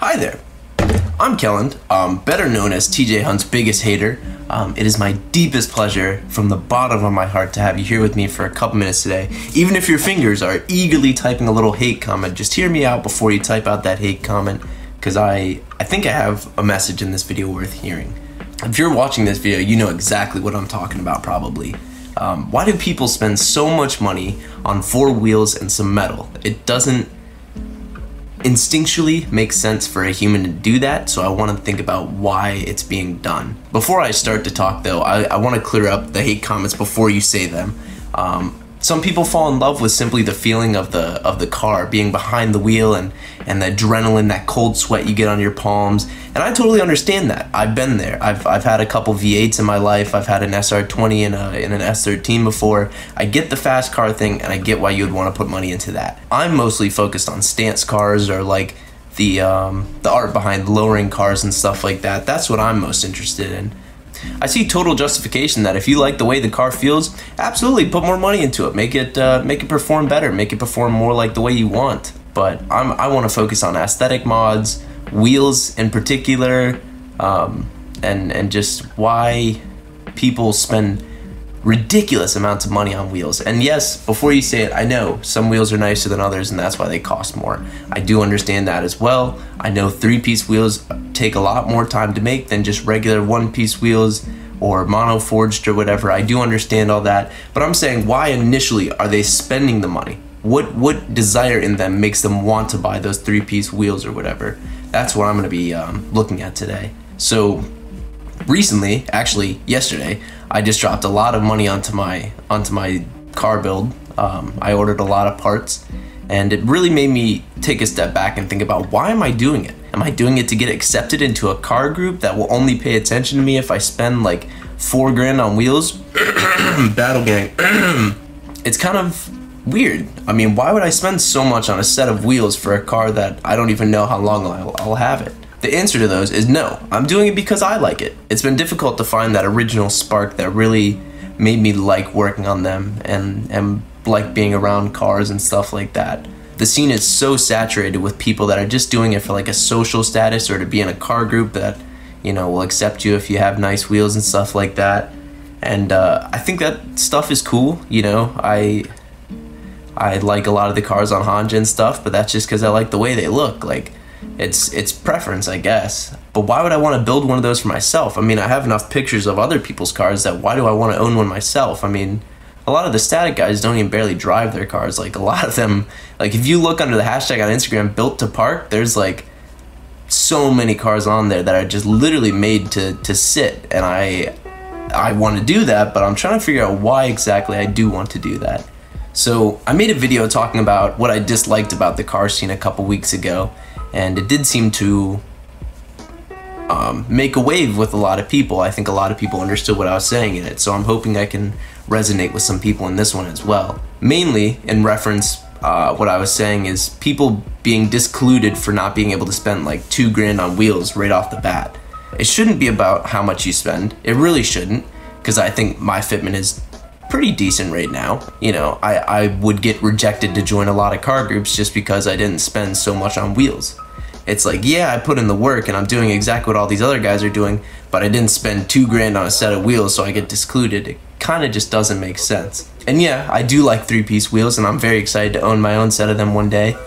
Hi there, I'm Kelland, better known as TJ Hunt's biggest hater. It is my deepest pleasure from the bottom of my heart to have you here with me for a couple minutes today. Even if your fingers are eagerly typing a little hate comment, just hear me out before you type out that hate comment, because I think I have a message in this video worth hearing. If you're watching this video, you know exactly what I'm talking about probably. Why do people spend so much money on 4 wheels and some metal? It doesn't instinctually make sense for a human to do that, so I want to think about why it's being done. Before I start to talk though, I want to clear up the hate comments before you say them. Some people fall in love with simply the feeling of the car, being behind the wheel and the adrenaline, that cold sweat you get on your palms, and I totally understand that. I've been there. I've had a couple V8s in my life. I've had an SR20 and an S13 before. I get the fast car thing, and I get why you would want to put money into that. I'm mostly focused on stance cars, or like the art behind lowering cars and stuff like that. That's what I'm most interested in. I see total justification that if you like the way the car feels, absolutely put more money into it. Make it perform better. Make it perform more like the way you want. But I want to focus on aesthetic mods, wheels in particular, and just why people spend ridiculous amounts of money on wheels. And yes, before you say it, I know some wheels are nicer than others and that's why they cost more. I do understand that as well. I know 3-piece wheels take a lot more time to make than just regular 1-piece wheels or mono forged or whatever. I do understand all that, but I'm saying, why initially are they spending the money? What desire in them makes them want to buy those 3-piece wheels or whatever? That's what I'm going to be looking at today. So recently, actually yesterday, I just dropped a lot of money onto my car build. I ordered a lot of parts, and it really made me take a step back and think about, why am I doing it? Am I doing it to get accepted into a car group that will only pay attention to me if I spend like 4 grand on wheels? Battle gang. It's kind of weird. I mean, why would I spend so much on a set of wheels for a car that I don't even know how long I'll have it? The answer to those is no. I'm doing it because I like it. It's been difficult to find that original spark that really made me like working on them and like being around cars and stuff like that. The scene is so saturated with people that are just doing it for like a social status, or to be in a car group that, you know, will accept you if you have nice wheels and stuff like that. And I think that stuff is cool. You know, I like a lot of the cars on Honda and stuff, but that's just because I like the way they look. Like, it's preference, I guess. But why would I want to build one of those for myself? I mean, I have enough pictures of other people's cars that why do I want to own one myself? I mean, a lot of the static guys don't even barely drive their cars. Like, a lot of them, like, if you look under the hashtag on Instagram, built to park, there's like so many cars on there that are just literally made to sit. And I want to do that, but I'm trying to figure out why exactly I do want to do that. So I made a video talking about what I disliked about the car scene a couple weeks ago, and it did seem to make a wave with a lot of people. I think a lot of people understood what I was saying in it, so I'm hoping I can resonate with some people in this one as well. Mainly in reference, what I was saying is people being discluded for not being able to spend like 2 grand on wheels right off the bat. It shouldn't be about how much you spend. It really shouldn't, because I think my fitment is pretty decent right now. You know, I would get rejected to join a lot of car groups just because I didn't spend so much on wheels. It's like, yeah, I put in the work and I'm doing exactly what all these other guys are doing, but I didn't spend 2 grand on a set of wheels, so I get discluded. It kind of just doesn't make sense. And yeah, I do like 3-piece wheels, and I'm very excited to own my own set of them one day.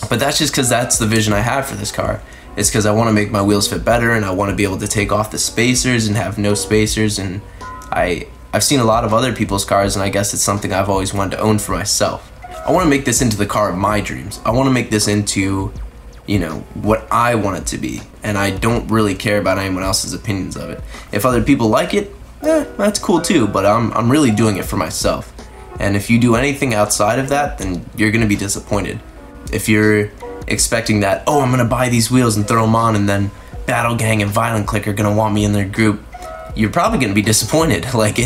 But that's just because that's the vision I have for this car. It's because I want to make my wheels fit better, and I want to be able to take off the spacers and have no spacers. And I've seen a lot of other people's cars, and I guess it's something I've always wanted to own for myself. I want to make this into the car of my dreams. I want to make this into, you know, what I want it to be, and I don't really care about anyone else's opinions of it. If other people like it, that's cool too, but I'm really doing it for myself. And if you do anything outside of that, then you're gonna be disappointed. If you're expecting that, oh, I'm gonna buy these wheels and throw them on, and then Battle Gang and Violent Click are gonna want me in their group, you're probably gonna be disappointed. Like,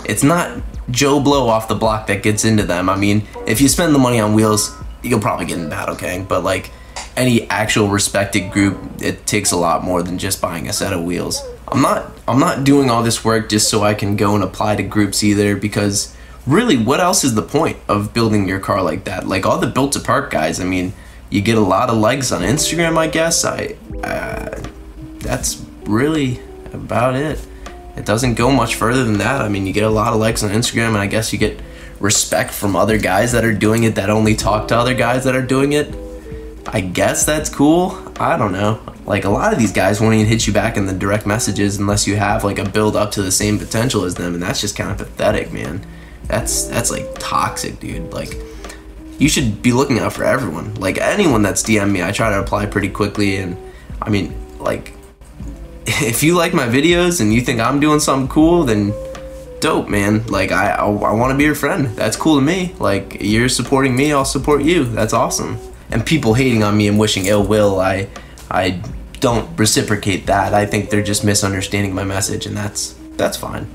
it's not Joe Blow off the block that gets into them. I mean, if you spend the money on wheels, you'll probably get in Battle Gang, but like any actual respected group, it takes a lot more than just buying a set of wheels. I'm not doing all this work just so I can go and apply to groups either, because really, what else is the point of building your car like that? Like all the built to park guys, I mean, you get a lot of likes on Instagram, I guess. that's really about it. It doesn't go much further than that. I mean, you get a lot of likes on Instagram, and I guess you get respect from other guys that are doing it that only talk to other guys that are doing it. I guess that's cool. I don't know. Like, a lot of these guys won't even hit you back in the direct messages unless you have like a build up to the same potential as them, and that's just kind of pathetic, man. That's like toxic, dude. Like, you should be looking out for everyone. Like, anyone that's DM me, I try to reply pretty quickly. And I mean, like, if you like my videos and you think I'm doing something cool, then dope, man. Like, I want to be your friend. That's cool to me. Like, you're supporting me, I'll support you. That's awesome. And people hating on me and wishing ill will, I don't reciprocate that. I think they're just misunderstanding my message, and that's fine.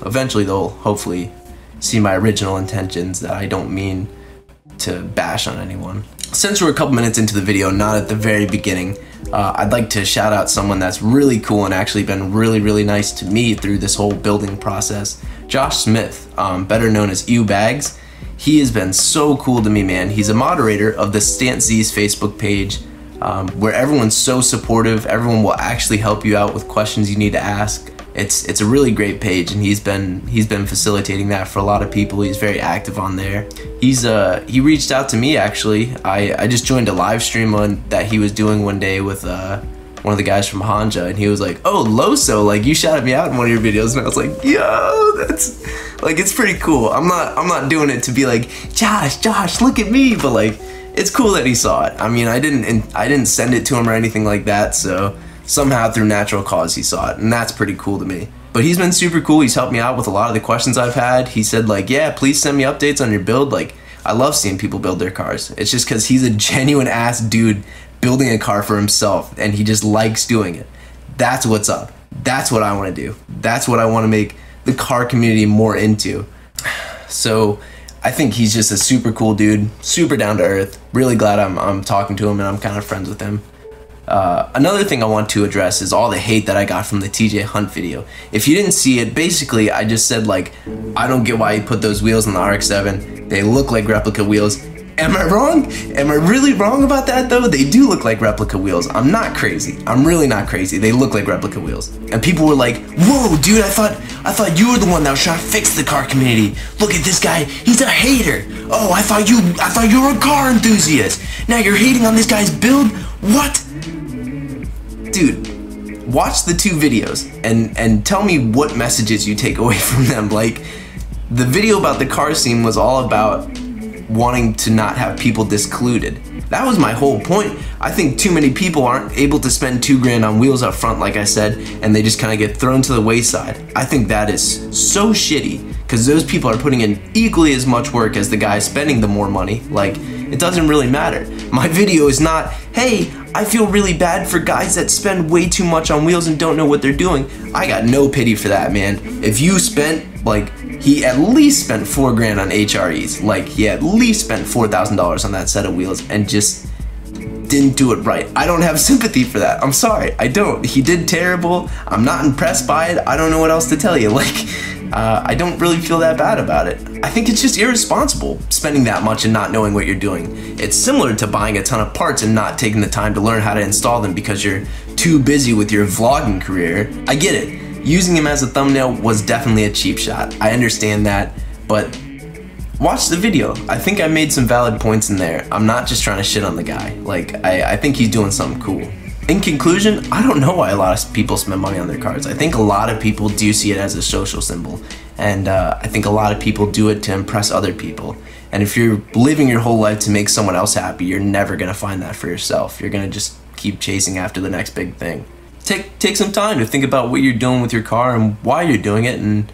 Eventually they'll hopefully see my original intentions, that I don't mean to bash on anyone. Since we're a couple minutes into the video, not at the very beginning, I'd like to shout out someone that's really cool and actually been really nice to me through this whole building process. Josh Smith, better known as Ew Bags. He has been so cool to me, man. He's a moderator of the Stant Z's Facebook page, where everyone's so supportive. Everyone will actually help you out with questions you need to ask. It's a really great page, and he's been facilitating that for a lot of people. He's very active on there. He reached out to me, actually. I just joined a live stream that he was doing one day with one of the guys from Hanja, and he was like, "Oh, Lowso, like, you shouted me out in one of your videos," and I was like, "Yo, that's like, it's pretty cool." I'm not doing it to be like, Josh, look at me, but like, it's cool that he saw it. I mean, I didn't send it to him or anything like that, so somehow through natural cause he saw it, and that's pretty cool to me. But he's been super cool. He's helped me out with a lot of the questions I've had. He said, like, yeah, please send me updates on your build. Like, I love seeing people build their cars. It's just because he's a genuine ass dude building a car for himself, and he just likes doing it. That's what's up. That's what I want to do. That's what I want to make the car community more into. So I think he's just a super cool dude, super down to earth. Really glad I'm talking to him, and I'm kind of friends with him. Another thing I want to address is all the hate that I got from the TJ Hunt video. If you didn't see it, basically I just said, like, I don't get why you put those wheels on the RX-7. They look like replica wheels. Am I wrong? Am I really wrong about that, though? They do look like replica wheels. I'm not crazy. I'm really not crazy. They look like replica wheels. And people were like, "Whoa, dude, I thought you were the one that was trying to fix the car community. Look at this guy. He's a hater. Oh, I thought you were a car enthusiast. Now you're hating on this guy's build? What?" Dude, watch the two videos and tell me what messages you take away from them. Like, the video about the car scene was all about wanting to not have people discluded. That was my whole point. I think too many people aren't able to spend $2 grand on wheels up front, like I said, and they just kind of get thrown to the wayside. I think that is so shitty, because those people are putting in equally as much work as the guy spending the more money. Like, it doesn't really matter. My video is not, hey, I feel really bad for guys that spend way too much on wheels and don't know what they're doing. I got no pity for that, man. If you spent, like, he at least spent $4 grand on HREs. Like, he at least spent $4,000 on that set of wheels and just didn't do it right. I don't have sympathy for that. I'm sorry, I don't. He did terrible. I'm not impressed by it. I don't know what else to tell you. Like, I don't really feel that bad about it. I think it's just irresponsible spending that much and not knowing what you're doing. It's similar to buying a ton of parts and not taking the time to learn how to install them because you're too busy with your vlogging career. I get it. Using him as a thumbnail was definitely a cheap shot. I understand that, but watch the video. I think I made some valid points in there. I'm not just trying to shit on the guy. Like, I think he's doing something cool. In conclusion, I don't know why a lot of people spend money on their cars. I think a lot of people do see it as a social symbol, and I think a lot of people do it to impress other people. And if you're living your whole life to make someone else happy, you're never gonna find that for yourself. You're gonna just keep chasing after the next big thing. Take some time to think about what you're doing with your car and why you're doing it, and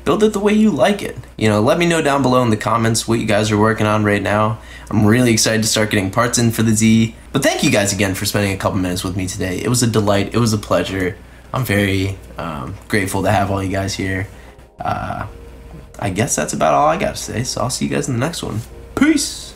build it the way you like it. You know, let me know down below in the comments what you guys are working on right now. I'm really excited to start getting parts in for the Z. But thank you guys again for spending a couple minutes with me today. It was a delight. It was a pleasure. I'm very grateful to have all you guys here. I guess that's about all I got to say, so I'll see you guys in the next one. Peace!